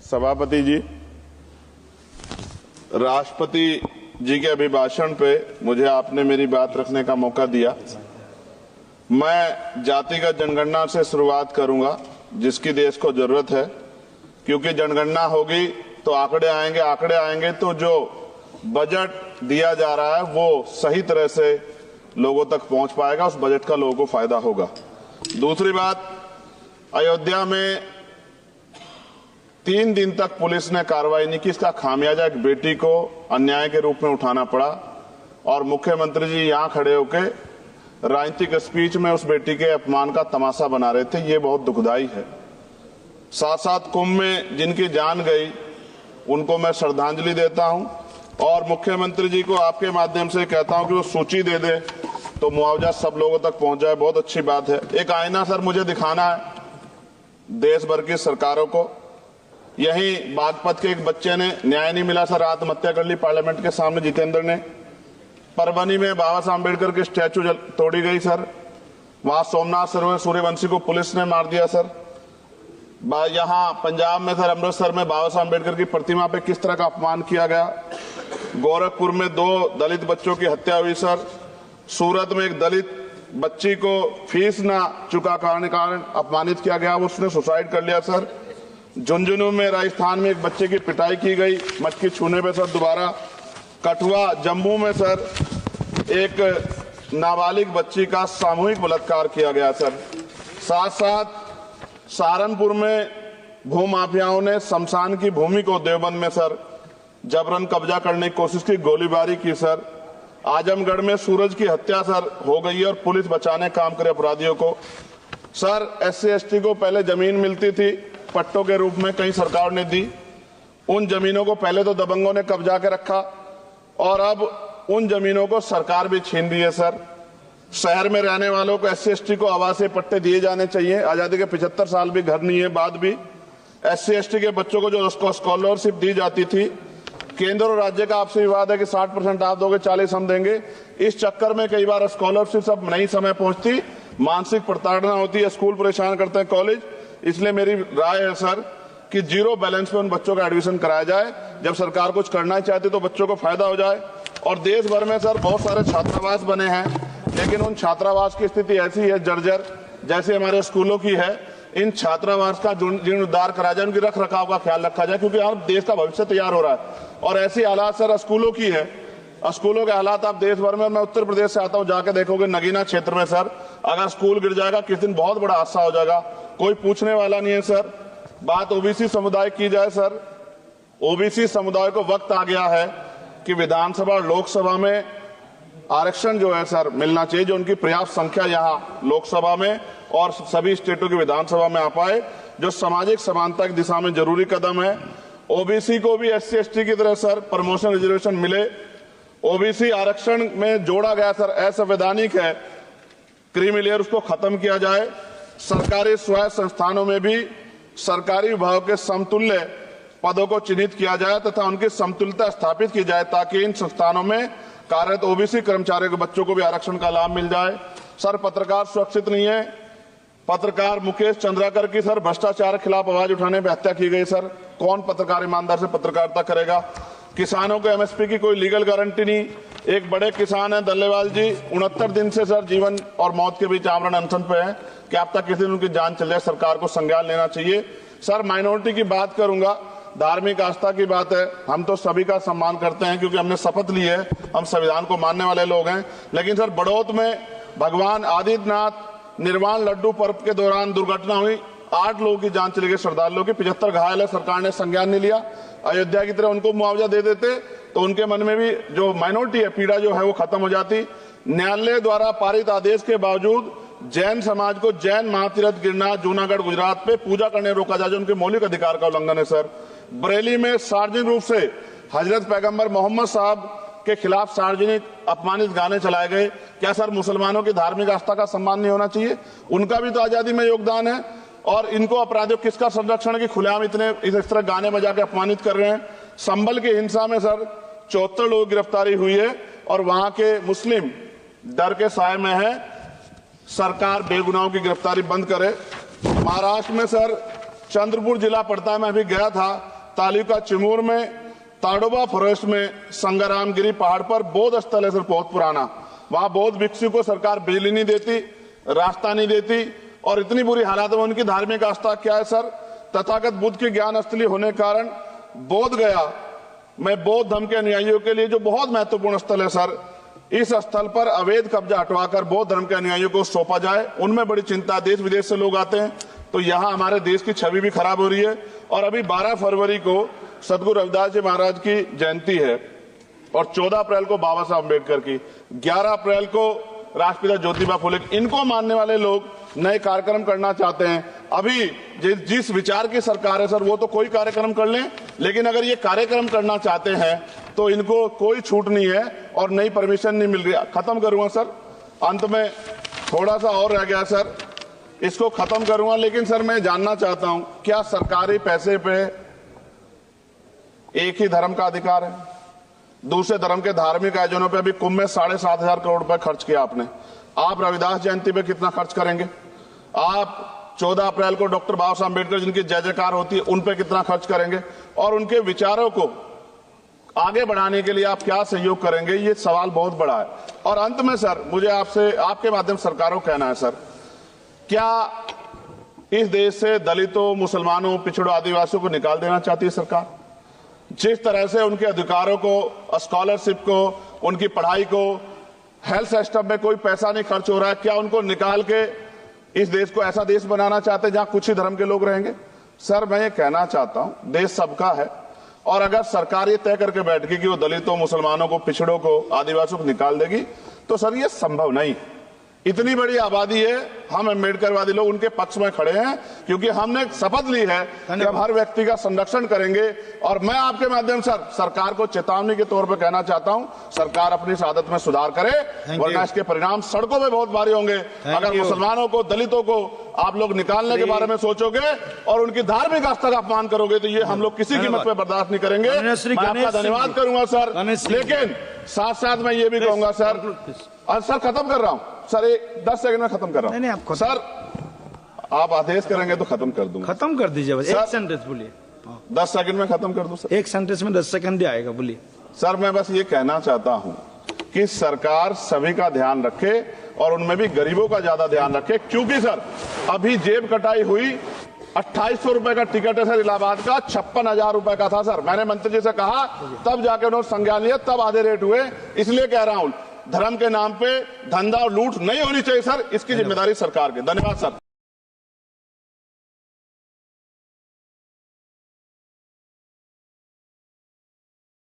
सभापति जी, राष्ट्रपति जी के अभिभाषण पे मुझे आपने मेरी बात रखने का मौका दिया। मैं जातिगत जनगणना से शुरुआत करूंगा जिसकी देश को जरूरत है, क्योंकि जनगणना होगी तो आंकड़े आएंगे तो जो बजट दिया जा रहा है वो सही तरह से लोगों तक पहुंच पाएगा, उस बजट का लोगों को फायदा होगा। दूसरी बात, अयोध्या में 3 दिन तक पुलिस ने कार्रवाई नहीं की। इसका खामियाजा एक बेटी को अन्याय के रूप में उठाना पड़ा और मुख्यमंत्री जी यहां खड़े होकर राजनीतिक स्पीच में उस बेटी के अपमान का तमाशा बना रहे थे। ये बहुत दुखदाई है। साथ साथ कुंभ में जिनकी जान गई उनको मैं श्रद्धांजलि देता हूं और मुख्यमंत्री जी को आपके माध्यम से कहता हूं कि वो सूची दे दे तो मुआवजा सब लोगों तक पहुंच जाए। बहुत अच्छी बात है। एक आईना सर मुझे दिखाना है देश भर की सरकारों को। यही बागपत के एक बच्चे ने न्याय नहीं मिला सर, आत्महत्या कर ली पार्लियामेंट के सामने, जितेंद्र ने। परभनी में बाबा साहब अम्बेडकर की स्टैचू तोड़ी गई सर, वहां सोमनाथ सूर्यवंशी को पुलिस ने मार दिया सर। यहाँ पंजाब में सर, अमृतसर में बाबा साहब अम्बेडकर की प्रतिमा पे किस तरह का अपमान किया गया। गोरखपुर में 2 दलित बच्चों की हत्या हुई सर। सूरत में एक दलित बच्ची को फीस ना चुका कारण अपमानित किया गया, उसने सुसाइड कर लिया सर। झुंझुनू में राजस्थान में एक बच्चे की पिटाई की गई मटकी छूने पे सर दोबारा। कठुआ जम्मू में सर एक नाबालिग बच्ची का सामूहिक बलात्कार किया गया सर। साथ साथ सहारनपुर में भूमाफियाओं ने शमशान की भूमि को देवबंद में सर जबरन कब्जा करने की कोशिश की, गोलीबारी की सर। आजमगढ़ में सूरज की हत्या सर हो गई और पुलिस बचाने काम करे अपराधियों को। सर SC ST को पहले जमीन मिलती थी पट्टों के रूप में, कई सरकार ने दी। उन जमीनों को पहले तो दबंगों ने कब्जा के रखा और अब उन जमीनों को सरकार भी छीन रही है सर। शहर में रहने वालों को SC ST को आवासीय पट्टे दिए जाने चाहिए। आजादी के 75 साल भी घर नहीं है बाद भी। SC ST के बच्चों को जो स्कॉलरशिप दी जाती थी, केंद्र और राज्य का आपसे विवाद है कि 60% आप दोगे, 40 हम देंगे। इस चक्कर में कई बार स्कॉलरशिप सब नहीं समय पहुंचती, मानसिक प्रताड़ना होती है, स्कूल परेशान करते हैं, कॉलेज। इसलिए मेरी राय है सर कि 0 बैलेंस पे उन बच्चों का एडमिशन कराया जाए। जब सरकार कुछ करना ही चाहती तो बच्चों को फायदा हो जाए। और देश भर में सर बहुत सारे छात्रावास बने हैं, लेकिन उन छात्रावास की स्थिति ऐसी है जर्जर, जैसे हमारे स्कूलों की है। इन छात्रावास का जीर्णोद्धार करा जाए, उनकी रख रखाव का ख्याल रखा जाए, क्योंकि अब देश का भविष्य तैयार हो रहा है। और ऐसी हालात सर स्कूलों की है, स्कूलों के हालात आप देश भर में, मैं उत्तर प्रदेश से आता हूं, जाके देखोगे नगीना क्षेत्र में सर अगर स्कूल गिर जाएगा किस दिन बहुत बड़ा हादसा हो जाएगा, कोई पूछने वाला नहीं है सर। बात OBC समुदाय की जाए सर, OBC समुदाय को वक्त आ गया है कि विधानसभा और लोकसभा में आरक्षण जो है सर मिलना चाहिए, जो उनकी पर्याप्त संख्या यहाँ लोकसभा में और सभी स्टेटों की विधानसभा में आ पाए, जो सामाजिक समानता की दिशा में जरूरी कदम है। OBC को भी SC ST की तरह सर प्रमोशन रिजर्वेशन मिले। OBC आरक्षण में जोड़ा गया सर असंवैधानिक है, क्रीमी लेयर उसको खत्म किया जाए। सरकारी स्वायत्त संस्थानों में भी सरकारी विभागों के समतुल्य पदों को चिन्हित किया जाए तथा उनकी समतुल्यता स्थापित की जाए, ताकि इन संस्थानों में कार्यरत OBC कर्मचारियों के बच्चों को भी आरक्षण का लाभ मिल जाए। सर पत्रकार सुरक्षित नहीं है। पत्रकार मुकेश चंद्राकर की सर भ्रष्टाचार के खिलाफ आवाज उठाने पर हत्या की गई सर। कौन पत्रकार ईमानदार से पत्रकारिता करेगा। किसानों को MSP की कोई लीगल गारंटी नहीं। एक बड़े किसान है दल्लेवाल जी, 69 दिन से सर जीवन और मौत के बीच आमरण अनशन पे है। क्या अब तक किसी दिन उनकी जान चल जाए, सरकार को संज्ञान लेना चाहिए। सर माइनॉरिटी की बात करूंगा, धार्मिक आस्था की बात है, हम तो सभी का सम्मान करते हैं क्योंकि हमने शपथ ली है, हम संविधान को मानने वाले लोग हैं। लेकिन सर बड़ौत में भगवान आदित्यनाथ निर्वाण लड्डू पर्व के दौरान दुर्घटना हुई, 8 लोगों की जान चली गई, श्रद्धालुओं की 75 घायल है, सरकार ने संज्ञान नहीं लिया। अयोध्या की तरह उनको मुआवजा दे देते तो उनके मन में भी जो माइनॉरिटी है पीड़ा जो है वो खत्म हो जाती। न्यायालय द्वारा पारित आदेश के बावजूद जैन समाज को जैन महातीर्थ गिरनार जूनागढ़ गुजरात पे पूजा करने रोका जाए, जो उनके मौलिक अधिकार का उल्लंघन है सर। बरेली में सार्वजनिक रूप से हजरत पैगंबर मोहम्मद साहब के खिलाफ सार्वजनिक अपमानित गाने चलाए गए। क्या सर मुसलमानों की धार्मिक आस्था का सम्मान नहीं होना चाहिए? उनका भी तो आजादी में योगदान है। और इनको अपराधियों किसका संरक्षण की खुलेआम इतने इस तरह गाने बजा के अपमानित कर रहे हैं। संभल की हिंसा में सर 74 लोगों की गिरफ्तारी हुई है और वहां के मुस्लिम डर के साए में है। सरकार बेगुनाहों की गिरफ्तारी बंद करे। महाराष्ट्र में सर चंद्रपुर जिला पड़ता है, मैं अभी गया था तालुका चिमूर में ताडोबा फॉरेस्ट में संग्रामगिरी पहाड़ पर बौद्ध स्थल है सर, बहुत पुराना। वहां बौद्ध भिक्षु को सरकार बिजली नहीं देती, रास्ता नहीं देती और इतनी बुरी हालत में उनकी धार्मिक आस्था क्या है सर, तथागत बुद्ध की ज्ञान स्थली होने के कारण बोध गया में बौद्ध धर्म के अनुयायियों के लिए जो बहुत महत्वपूर्ण स्थल है सर, इस स्थल पर अवैध कब्जा हटवाकर बौद्ध धर्म के अनुयायियों को सौंपा जाए। उनमें बड़ी चिंता, देश विदेश से लोग आते हैं, तो यहाँ हमारे देश की छवि भी खराब हो रही है। और अभी 12 फरवरी को सदगुरु रविदास जी महाराज की जयंती है और 14 अप्रैल को बाबा साहब अम्बेडकर की, 11 अप्रैल को राष्ट्रपिता ज्योतिबा फुले, इनको मानने वाले लोग नए कार्यक्रम करना चाहते हैं। अभी जिस विचार की सरकार है सर, वो तो कोई कार्यक्रम कर लें, लेकिन अगर ये कार्यक्रम करना चाहते हैं तो इनको कोई छूट नहीं है और नई परमिशन नहीं मिल रही। खत्म करूंगा सर, अंत में थोड़ा सा और रह गया सर, इसको खत्म करूंगा। लेकिन सर मैं जानना चाहता हूं, क्या सरकारी पैसे पे एक ही धर्म का अधिकार है? दूसरे धर्म के धार्मिक आयोजनों पे अभी कुंभ में 7,500 करोड़ रुपए खर्च किया आपने। आप रविदास जयंती पे कितना खर्च करेंगे? आप 14 अप्रैल को डॉक्टर बाबा साहब अम्बेडकर जिनकी जय जयकार होती है उन पे कितना खर्च करेंगे? और उनके विचारों को आगे बढ़ाने के लिए आप क्या सहयोग करेंगे? ये सवाल बहुत बड़ा है। और अंत में सर मुझे आपसे, आपके माध्यम से सरकारों को कहना है सर, क्या इस देश से दलितों, मुसलमानों, पिछड़ों, आदिवासियों को निकाल देना चाहती है सरकार? जिस तरह से उनके अधिकारों को, स्कॉलरशिप को, उनकी पढ़ाई को, हेल्थ सिस्टम में कोई पैसा नहीं खर्च हो रहा है, क्या उनको निकाल के इस देश को ऐसा देश बनाना चाहते हैं जहां कुछ ही धर्म के लोग रहेंगे? सर मैं ये कहना चाहता हूं, देश सबका है और अगर सरकार ये तय करके बैठ गई कि वो दलितों, मुसलमानों को, पिछड़ों को, आदिवासियों को निकाल देगी, तो सर ये संभव नहीं। इतनी बड़ी आबादी है, हम अम्बेडकरवादी लोग उनके पक्ष में खड़े हैं क्योंकि हमने शपथ ली है कि हम हर व्यक्ति का संरक्षण करेंगे। और मैं आपके माध्यम से सरकार को चेतावनी के तौर पर कहना चाहता हूं, सरकार अपनी इस आदत में सुधार करे, वरना इसके परिणाम सड़कों में बहुत भारी होंगे। अगर मुसलमानों को, दलितों को आप लोग निकालने के बारे में सोचोगे और उनकी धार्मिक आस्था का अपमान करोगे तो ये हम लोग किसी कीमत पर बर्दाश्त नहीं करेंगे। मैं आपका धन्यवाद करूंगा सर, लेकिन साथ साथ मैं ये भी कहूंगा सर, और सर खत्म कर रहा हूं सर, 10 सेकंड में खत्म कर रहा हूं। नहीं, आप सर आप आदेश करेंगे तो खत्म कर दूंगा। खत्म कर दीजिए, बस एक सेंटेंस बोलिए। 10 सेकंड में खत्म कर दूं सर? एक सेंटेंस में 10 सेकंड ही आएगा, बोलिए। सर मैं बस ये कहना चाहता हूं कि सरकार सभी का ध्यान रखे और उनमें भी गरीबों का ज्यादा ध्यान रखे, क्योंकि सर अभी जेब कटाई हुई, 2800 रुपए का टिकट है सर इलाहाबाद का, 56,000 रुपए का था सर। मैंने मंत्री जी से कहा, तब जाके उन्होंने संज्ञान लिया, तब आधे रेट हुए। इसलिए कह रहा हूं, धर्म के नाम पे धंधा और लूट नहीं होनी चाहिए सर, इसकी जिम्मेदारी सरकार की। धन्यवाद सर।